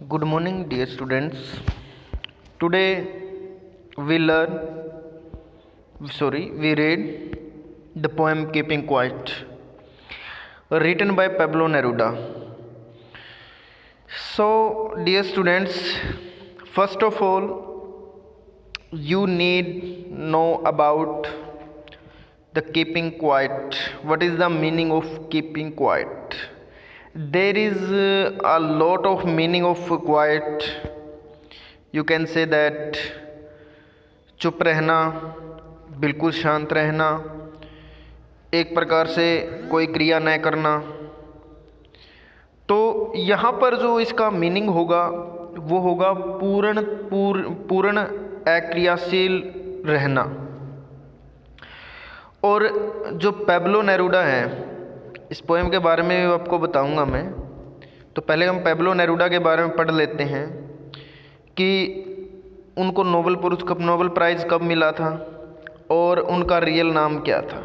Good morning, dear students. Today we read the poem Keeping Quiet, written by Pablo Neruda. So, dear students, first of all, you need know about the keeping quiet. What is the meaning of keeping quiet? There is a lot of meaning of quiet. You can say that चुप रहना, बिल्कुल शांत रहना, एक प्रकार से कोई क्रिया न करना। तो यहाँ पर जो इसका मीनिंग होगा वो होगा पूर्ण अक्रियाशील रहना। और जो पैब्लो नेरूडा है, इस पोएम के बारे में आपको बताऊंगा मैं। तो पहले हम पैब्लो नेरूडा के बारे में पढ़ लेते हैं कि उनको नोबेल प्राइज़ कब मिला था और उनका रियल नाम क्या था।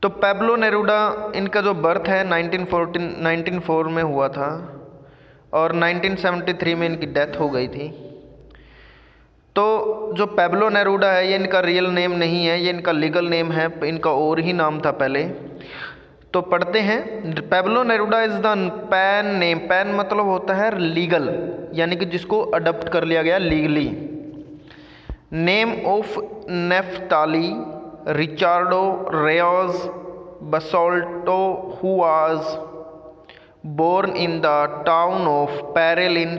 तो पैब्लो नेरूडा, इनका जो बर्थ है 1904 में हुआ था और 1973 में इनकी डेथ हो गई थी। तो जो पैब्लो नेरूडा है ये इनका रियल नेम नहीं है, ये इनका लीगल नेम है, इनका और ही नाम था पहले। तो पढ़ते हैं, Pablo Neruda is the pen name. Pen मतलब होता है लीगल, यानी कि जिसको अडॉप्ट कर लिया गया legally. Name of Neftali Ricardo Reyes Basoalto who was born in the town of Parral in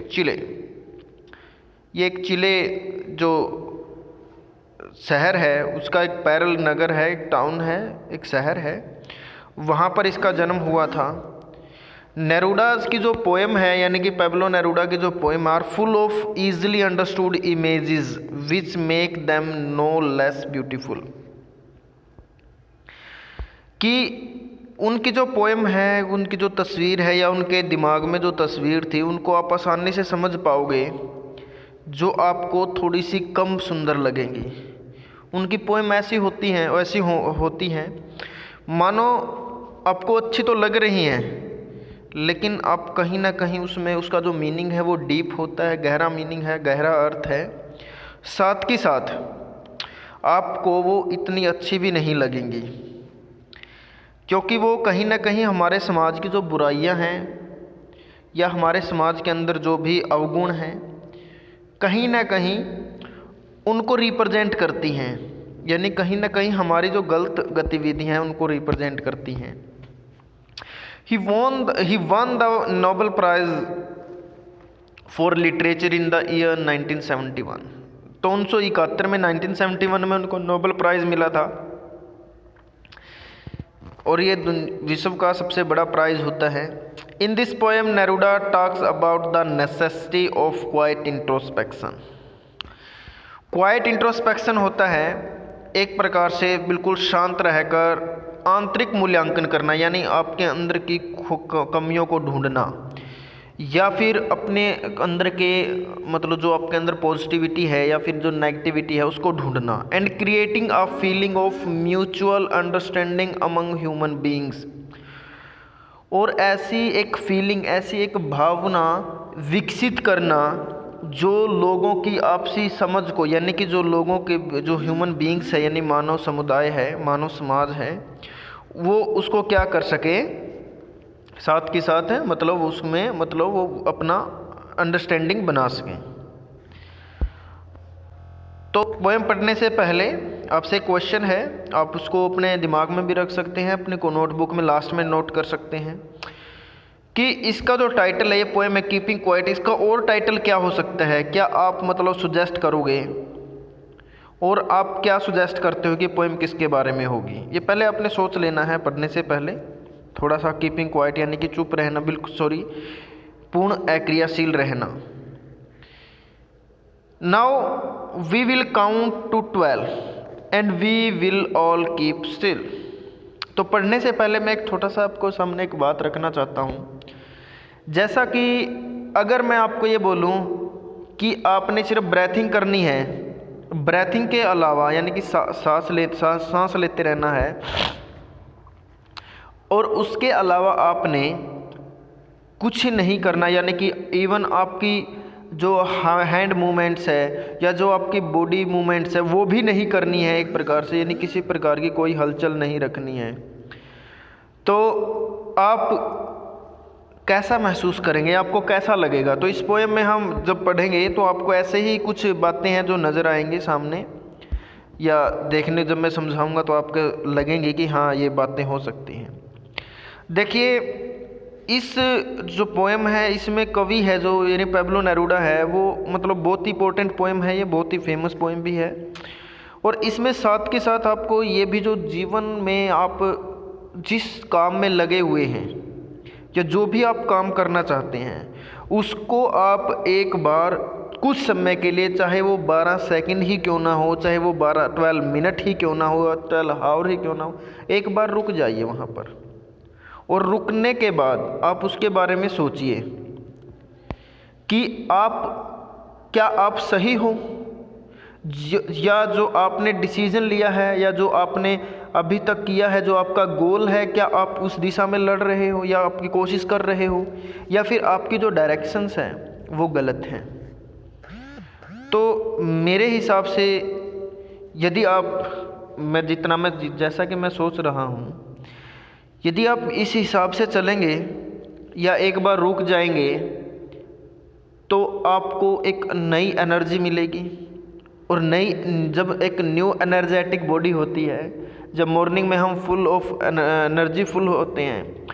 Chile. ये एक चिले जो शहर है उसका एक पैरेल नगर है, एक टाउन है, एक शहर है, वहाँ पर इसका जन्म हुआ था। नेरूडाज की जो पोएम है, यानी कि पैब्लो नेरूडा की जो poem are full of easily understood images which make them no less beautiful. कि उनकी जो पोएम है, उनकी जो तस्वीर है या उनके दिमाग में जो तस्वीर थी उनको आप आसानी से समझ पाओगे, जो आपको थोड़ी सी कम सुंदर लगेंगी। उनकी पोएम ऐसी होती हैं, होती हैं मानो आपको अच्छी तो लग रही हैं, लेकिन आप कहीं ना कहीं उसमें उसका जो मीनिंग है वो डीप होता है, गहरा मीनिंग है, गहरा अर्थ है। साथ ही साथ आपको वो इतनी अच्छी भी नहीं लगेंगी, क्योंकि वो कहीं ना कहीं हमारे समाज की जो बुराइयां हैं या हमारे समाज के अंदर जो भी अवगुण हैं, कहीं ना कहीं उनको रिप्रेजेंट करती हैं, यानी कहीं ना कहीं हमारी जो गलत गतिविधियां हैं उनको रिप्रेजेंट करती हैं। He won the Nobel prize for literature in the year 1971। तो 1971 में 1971 में उनको नोबेल प्राइज़ मिला था, और ये विश्व का सबसे बड़ा प्राइज़ होता है। In this poem Neruda talks about the necessity of quiet introspection. Quiet introspection होता है एक प्रकार से बिल्कुल शांत रहकर आंतरिक मूल्यांकन करना, यानी आपके अंदर की कमियों को ढूंढना, या फिर अपने अंदर के मतलब जो आपके अंदर पॉजिटिविटी है या फिर जो नेगेटिविटी है उसको ढूंढना। And creating a feeling of mutual understanding among human beings. और ऐसी एक फीलिंग, ऐसी एक भावना विकसित करना जो लोगों की आपसी समझ को, यानी कि जो लोगों के जो ह्यूमन बीइंग्स है, यानी मानव समुदाय है, मानव समाज है, वो उसको क्या कर सके, साथ के साथ है मतलब उसमें मतलब वो अपना अंडरस्टैंडिंग बना सकें। तो पोएम पढ़ने से पहले आपसे क्वेश्चन है, आप उसको अपने दिमाग में भी रख सकते हैं, अपने को नोटबुक में लास्ट में नोट कर सकते हैं कि इसका जो टाइटल है, ये पोएम है कीपिंग क्वाइट, इसका और टाइटल क्या हो सकता है। क्या आप मतलब सुजेस्ट करोगे, और आप क्या सुजेस्ट करते हो कि पोएम किसके बारे में होगी, ये पहले आपने सोच लेना है पढ़ने से पहले थोड़ा सा। कीपिंग क्वाइट यानी कि चुप रहना, पूर्ण अक्रियाशील रहना। Now we will count to 12 and we will all keep still. तो पढ़ने से पहले मैं एक छोटा सा आपको सामने एक बात रखना चाहता हूँ। जैसा कि अगर मैं आपको ये बोलूँ कि आपने सिर्फ ब्रेथिंग करनी है, ब्रेथिंग के अलावा यानी कि सांस लेते रहना है, और उसके अलावा आपने कुछ नहीं करना, यानी कि इवन आपकी जो हैंड मूवमेंट्स है या जो आपकी बॉडी मूवमेंट्स है वो भी नहीं करनी है एक प्रकार से, यानी किसी प्रकार की कोई हलचल नहीं रखनी है। तो आप कैसा महसूस करेंगे, आपको कैसा लगेगा? तो इस पोएम में हम जब पढ़ेंगे तो आपको ऐसे ही कुछ बातें हैं जो नज़र आएंगी सामने, या देखने जब मैं समझाऊंगा तो आपको लगेंगे कि हाँ ये बातें हो सकती हैं। देखिए, इस जो पोएम है इसमें कवि है जो यानी पैब्लो नेरूदा है, वो मतलब बहुत ही इंपॉर्टेंट पोएम है, ये बहुत ही फेमस पोएम भी है। और इसमें साथ के साथ आपको ये भी जो जीवन में आप जिस काम में लगे हुए हैं या जो भी आप काम करना चाहते हैं उसको आप एक बार कुछ समय के लिए, चाहे वो 12 सेकंड ही क्यों ना हो, चाहे वो 12 मिनट ही क्यों ना हो, 12 आवर ही क्यों ना हो, एक बार रुक जाइए वहाँ पर। और रुकने के बाद आप उसके बारे में सोचिए कि क्या आप सही हो, या जो आपने डिसीजन लिया है या जो आपने अभी तक किया है, जो आपका गोल है, क्या आप उस दिशा में लड़ रहे हो या आपकी कोशिश कर रहे हो, या फिर आपकी जो डायरेक्शंस हैं वो गलत हैं। तो मेरे हिसाब से यदि आप जैसा कि मैं सोच रहा हूँ, यदि आप इस हिसाब से चलेंगे या एक बार रुक जाएंगे तो आपको एक नई एनर्जी मिलेगी। और जब एक न्यू एनर्जेटिक बॉडी होती है, जब मॉर्निंग में हम फुल ऑफ एनर्जी फुल होते हैं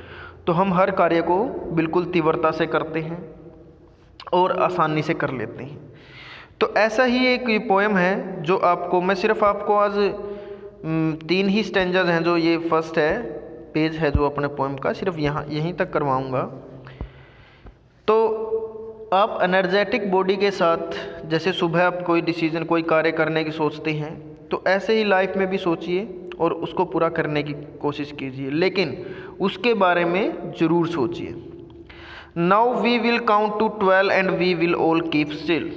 तो हम हर कार्य को बिल्कुल तीव्रता से करते हैं और आसानी से कर लेते हैं। तो ऐसा ही एक पोएम है जो मैं सिर्फ आपको आज 3 ही स्टैंजाज हैं, जो ये फर्स्ट है पेज है जो अपने पोएम का, सिर्फ यहीं तक करवाऊंगा। तो आप एनर्जेटिक बॉडी के साथ, जैसे सुबह आप कोई डिसीजन, कोई कार्य करने की सोचते हैं, तो ऐसे ही लाइफ में भी सोचिए और उसको पूरा करने की कोशिश कीजिए, लेकिन उसके बारे में ज़रूर सोचिए। Now we will count to 12 and we will all keep still.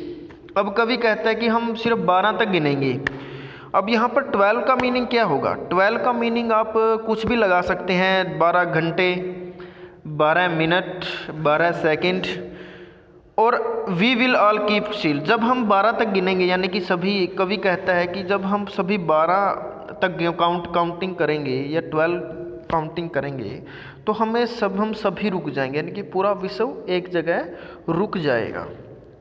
अब कवि कहता है कि हम सिर्फ 12 तक गिनेंगे। अब यहाँ पर 12 का मीनिंग क्या होगा? 12 का मीनिंग आप कुछ भी लगा सकते हैं, 12 घंटे, 12 मिनट, 12 सेकंड। और we will all keep still, जब हम 12 तक गिनेंगे, यानी कि सभी, कवि कहता है कि जब हम सभी 12 तक काउंटिंग करेंगे या 12 काउंटिंग करेंगे तो हम सभी रुक जाएंगे, यानी कि पूरा विश्व एक जगह रुक जाएगा।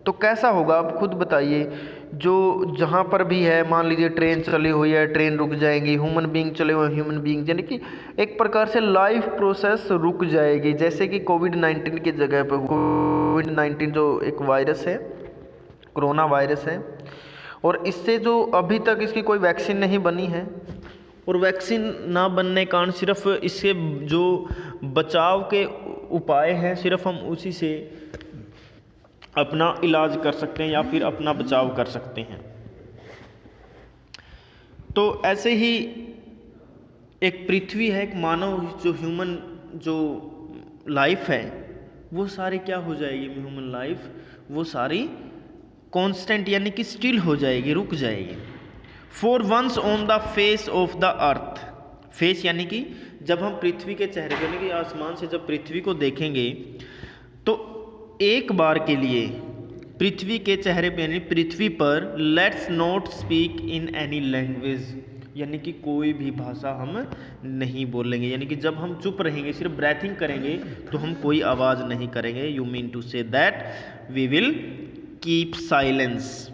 तो कैसा होगा आप खुद बताइए। जो जहाँ पर भी है, मान लीजिए ट्रेन चली हुई है, ट्रेन रुक जाएगी, ह्यूमन बीइंग चले हुए ह्यूमन बीइंग, यानी कि एक प्रकार से लाइफ प्रोसेस रुक जाएगी। जैसे कि कोविड-19 की जगह पर, कोविड-19 जो एक वायरस है, कोरोना वायरस है, और इससे जो अभी तक इसकी कोई वैक्सीन नहीं बनी है, और वैक्सीन ना बनने के कारण सिर्फ इससे जो बचाव के उपाय हैं सिर्फ हम उसी से अपना इलाज कर सकते हैं या फिर अपना बचाव कर सकते हैं। तो ऐसे ही एक पृथ्वी है, एक मानव जो ह्यूमन जो लाइफ है वो सारी क्या हो जाएगी, ह्यूमन लाइफ वो सारी कांस्टेंट यानी कि स्टिल हो जाएगी, रुक जाएगी। For once on the face of the earth, face यानी कि जब हम पृथ्वी के चेहरे यानी कि आसमान से जब पृथ्वी को देखेंगे तो एक बार के लिए पृथ्वी के चेहरे पे यानी पृथ्वी पर let's not speak in any language, यानी कि कोई भी भाषा हम नहीं बोलेंगे, यानी कि जब हम चुप रहेंगे, सिर्फ ब्रेथिंग करेंगे तो हम कोई आवाज़ नहीं करेंगे। You mean to say that we will keep silence,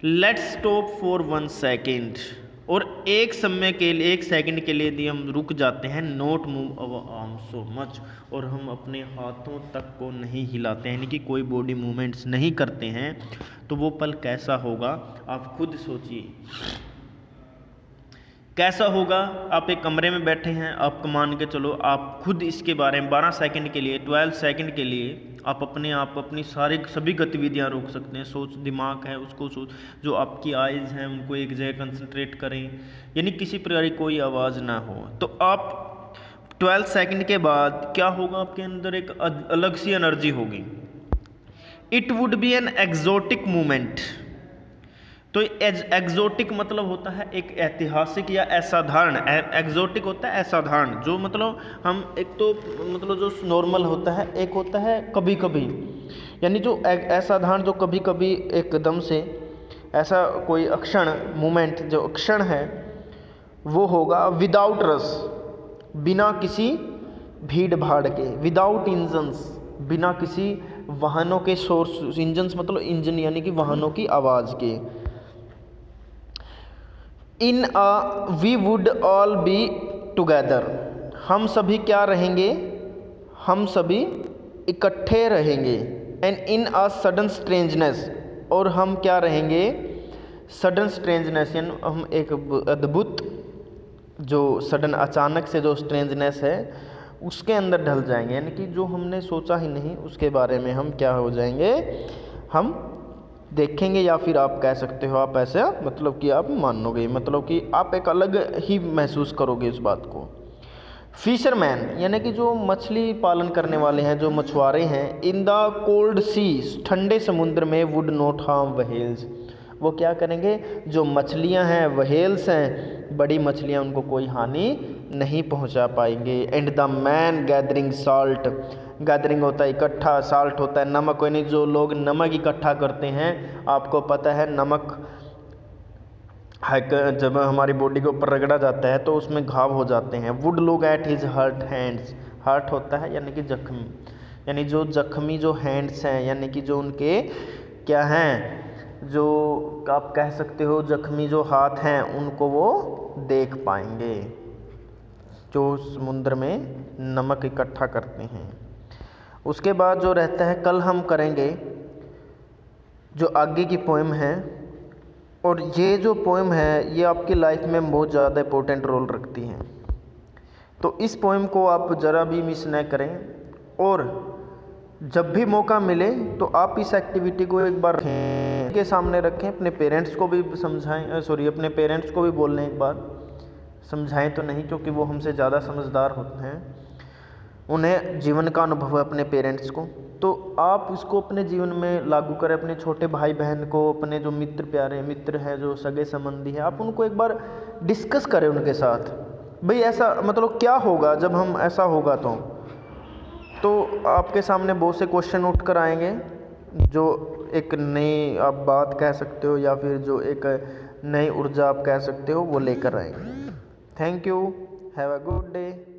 let's stop for 1 second, और एक सेकंड के लिए यदि हम रुक जाते हैं, नोट मूव अवर आर्म सो मच, और हम अपने हाथों तक को नहीं हिलाते हैं, यानी कि कोई बॉडी मूवमेंट्स नहीं करते हैं, तो वो पल कैसा होगा आप खुद सोचिए। कैसा होगा? आप एक कमरे में बैठे हैं, आप मान के चलो आप खुद इसके बारे में 12 सेकंड के लिए, 12 सेकंड के लिए आप अपनी सभी गतिविधियां रोक सकते हैं। दिमाग है उसको जो आपकी आइज़ हैं उनको एक जगह कंसंट्रेट करें, यानी किसी प्रकार की कोई आवाज़ ना हो। तो आप 12 सेकंड के बाद क्या होगा, आपके अंदर एक अलग सी एनर्जी होगी। It would be an exotic movement तो एग्जोटिक मतलब होता है एक ऐतिहासिक या असाधारण। एग्जोटिक होता है असाधारण, जो मतलब हम एक तो मतलब जो नॉर्मल होता है, एक होता है कभी कभी, यानी जो असाधारण जो कभी कभी एकदम से ऐसा कोई अक्षण मोमेंट जो क्षण है वो होगा विदाउट रस, बिना किसी भीड़ भाड़ के, विदाउट इंजन्स, बिना किसी वाहनों के सोर्स, इंजन्स मतलब इंजन यानी कि वाहनों की आवाज़ के। In a we would all be together, हम सभी क्या रहेंगे, हम सभी इकट्ठे रहेंगे। And in a sudden strangeness, और हम क्या रहेंगे, सडन स्ट्रेंजनेस यानी हम एक अद्भुत जो सडन अचानक से जो स्ट्रेंजनेस है उसके अंदर ढल जाएंगे, यानी कि जो हमने सोचा ही नहीं उसके बारे में हम क्या हो जाएंगे, हम देखेंगे, या फिर आप कह सकते हो आप ऐसा मतलब कि आप मानोगे, मतलब कि आप एक अलग ही महसूस करोगे इस बात को। फिशरमैन यानी कि जो मछली पालन करने वाले हैं, जो मछुआरे हैं, इन द कोल्ड सी, ठंडे समुद्र में, वुड नॉट हार्म व्हेल्स, वो क्या करेंगे, जो मछलियां हैं व्हेल्स हैं, बड़ी मछलियां, उनको कोई हानि नहीं पहुंचा पाएंगे। And the man gathering salt, gathering होता है इकट्ठा, साल्ट होता है नमक, यानी जो लोग नमक इकट्ठा करते हैं, आपको पता है नमक है जब हमारी बॉडी के ऊपर रगड़ा जाता है तो उसमें घाव हो जाते हैं। Would look at his hurt hands, hurt होता है यानी कि जख्मी, यानी जो जख्मी जो हैंड्स हैं, यानी कि जो उनके क्या हैं, जो आप कह सकते हो जख्मी जो हाथ हैं, उनको वो देख पाएंगे जो समुद्र में नमक इकट्ठा करते हैं। उसके बाद जो रहता है, कल हम करेंगे जो आगे की पोएम है, और ये जो पोएम है ये आपकी लाइफ में बहुत ज़्यादा इंपॉर्टेंट रोल रखती हैं। तो इस पोएम को आप ज़रा भी मिस न करें, और जब भी मौका मिले तो आप इस एक्टिविटी को एक बार के सामने रखें, अपने पेरेंट्स को भी समझाएं, अपने पेरेंट्स को भी बोल लें, एक बार समझाएं तो नहीं क्योंकि वो हमसे ज़्यादा समझदार होते हैं, उन्हें जीवन का अनुभव है अपने पेरेंट्स को। तो आप इसको अपने जीवन में लागू करें, अपने छोटे भाई बहन को, अपने जो मित्र प्यारे मित्र हैं, जो सगे संबंधी हैं, आप उनको एक बार डिस्कस करें उनके साथ, भाई ऐसा मतलब क्या होगा जब हम ऐसा होगा तो आपके सामने बहुत से क्वेश्चन उठ कर आएंगे, जो एक नई आप बात कह सकते हो या फिर जो एक नई ऊर्जा आप कह सकते हो वो लेकर आएंगे। Thank you, have a good day.